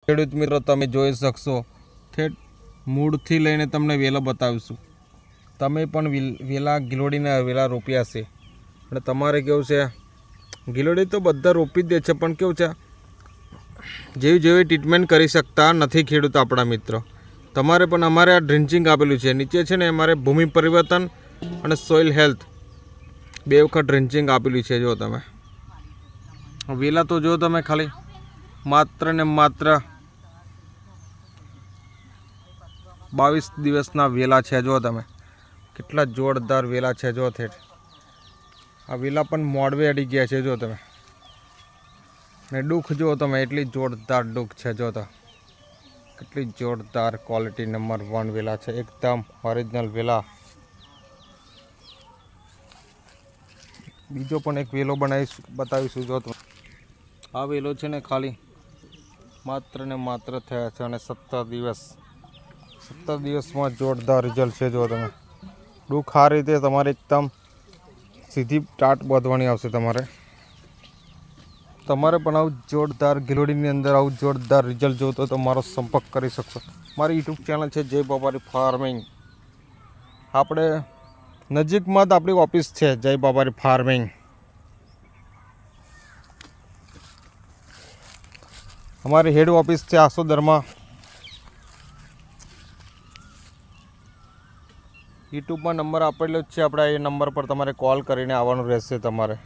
ખેડૂત મિત્રો તમે જોઈ શકશો ઠેઠ મૂળથી લઈને તમને વેલા બતાવીશું. તમે પણ વેલા ગિલોડીના વેલા રોપ્યા છે અને તમારે કેવું છે, ગિલોડી તો બધા રોપી જ દે છે, પણ કેવું છે જેવી જેવી ટ્રીટમેન્ટ કરી શકતા નથી ખેડૂત આપણા મિત્રો. તમારે પણ અમારે આ ડ્રિન્ચિંગ આપેલું છે. નીચે છે ને અમારે ભૂમિ પરિવર્તન અને સોઇલ હેલ્થ 2 વખત ડ્રિન્ચિંગ આપેલું છે. જો તમે વેલા તો જો તમે ખાલી માત્ર ને માત્ર 22 દિવસના વેલા છે. જો તમે કેટલા જોરદાર વેલા છે. જો થેટ આ વેલા પણ મોડવે અડી ગયા છે. જો તમે ને દુઃખ જો તમે એટલી જોરદાર દુઃખ છે. જો તો કેટલી જોરદાર ક્વોલિટી નંબર 1 વેલા છે, એકદમ ઓરિજિનલ વેલા. બીજો પણ એક વેલો બતાવીશું. જો તમે આ વેલો છે ને ખાલી માત્ર ને માત્ર થયા છે અને 17 દિવસમાં જોરદાર રિઝલ્ટ છે. જો તમે દુઃખ આ રીતે તમારે એકદમ સીધી ટાટ બાંધવાની આવશે. તમારે પણ આવું જોરદાર ગિલોડીની અંદર આવું જોરદાર રિઝલ્ટ જોતો તો મારો સંપર્ક કરી શકશો. મારી યુટ્યુબ ચેનલ છે જય બાબારી ફાર્મિંગ. આપણે નજીકમાં જ આપણી ઓફિસ છે જય બાબારી ફાર્મિંગ. અમારી હેડ ઓફિસ છે આસોદરમાં. યુટ્યુબમાં નંબર આપેલો જ છે આપણા, એ નંબર પર તમારે કોલ કરીને આવવાનું રહેશે. તમારે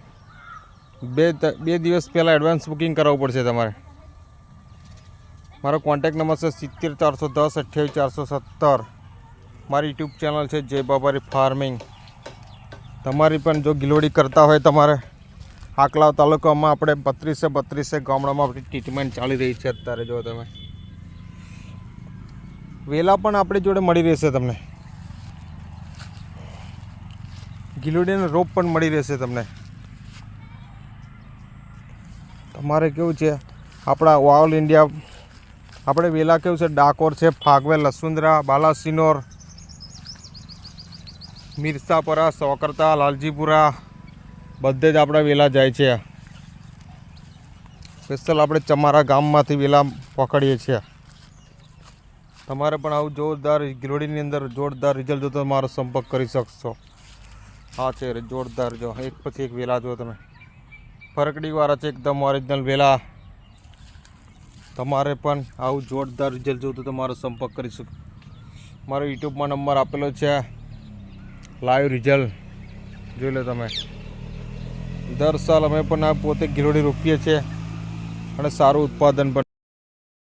બે દિવસ પહેલાં એડવાન્સ બુકિંગ કરાવવું પડશે તમારે. મારો કોન્ટેક નંબર છે 70 410 28 417. મારી યુટ્યુબ ચેનલ છે જય બાબારી ફાર્મિંગ. તમારી પણ જો ગિલોડી કરતા હોય તમારે આકલાવ તાલુકામાં આપણે 32 ગામડામાં આપણી ટ્રીટમેન્ટ ચાલી રહી છે અત્યારે. જો તમે વેલા પણ આપણી જોડે મળી રહેશે તમને, ગિલોડીનો રોપ પણ મળી રહેશે તમને. તમારે કેવું છે આપણા ઓલ ઇન્ડિયા આપણે વેલા કેવું છે, ડાકોર છે, ફાગવેલ, લસુંદરા, બાલાસિનોર, મિરસાપરા, સોકરતા, લાલજીપુરા બધે જ આપણા વેલા જાય છે. સ્પેશિયલ આપણે ચમારા ગામમાંથી વેલા પકડીએ છીએ. તમારે પણ આવું જોરદાર ગિલોડીની અંદર જોરદાર રિઝલ્ટ જો તો મારો સંપર્ક કરી શકશો. હા છે જોરદાર. જો એક પછી એક વેલા જો તમે ફરકડીવાળા છે, એકદમ ઓરિજિનલ વેલા. તમારે પણ આવું જોરદાર રિઝલ્ટ જોતું તો મારો સંપર્ક કરી શકો. મારો યુટ્યુબમાં નંબર આપેલો છે. લાઈવ રિઝલ્ટ જોઈ લો તમે. દર સાલ અમે પણ આ પોતે ગિલોડી રોપીએ છીએ અને સારું ઉત્પાદન પણ